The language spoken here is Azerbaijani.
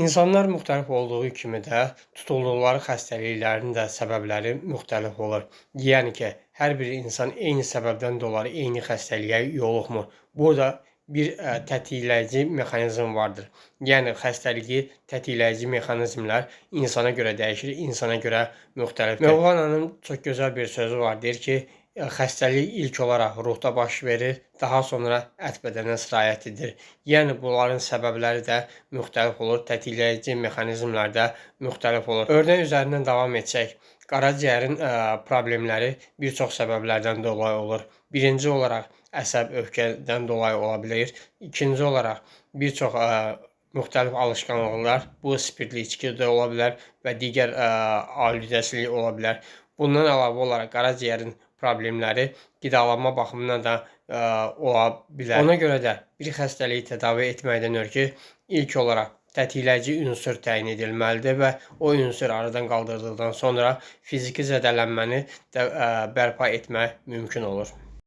İnsanlar müxtəlif olduğu kimi də tutulduqları xəstəliklərin də səbəbləri müxtəlif olur. Yəni ki, hər bir insan eyni səbəbdən dolayı eyni xəstəliyə yoluxmur. Burada bir tətikləyici mexanizm vardır. Yəni xəstəliyi tətikləyici mexanizmlər insana görə dəyişir, insana görə müxtəlifdir. Mövlananın çox gözəl bir sözü var, deyir ki, xəstəlik ilk olaraq ruhda baş verir, daha sonra ət bədənə sirayət edir. Yəni bunların səbəbləri də müxtəlif olur, tətikləyici mexanizmlər də müxtəlif olur. Örnək üzərindən davam etsək, qaraciyərin problemləri bir çox səbəblərdən dolayı olur. Birinci olaraq əsəb, öfkədən dolayı ola bilər. İkinci olaraq bir çox müxtəlif alışqanlıqlar, bu spirtli içki də ola bilər və digər aludəçilik ola bilər. Bundan əlavə olaraq qaraciyərin problemləri qidalanma baxımından da ola bilər. Ona görə də bir xəstəliyi tədavi etməkdən öncə ilk olaraq tətikləyici ünsur təyin edilməlidir və o ünsur aradan qaldırıldıqdan sonra fiziki zədələnməni də bərpa etmək mümkün olur.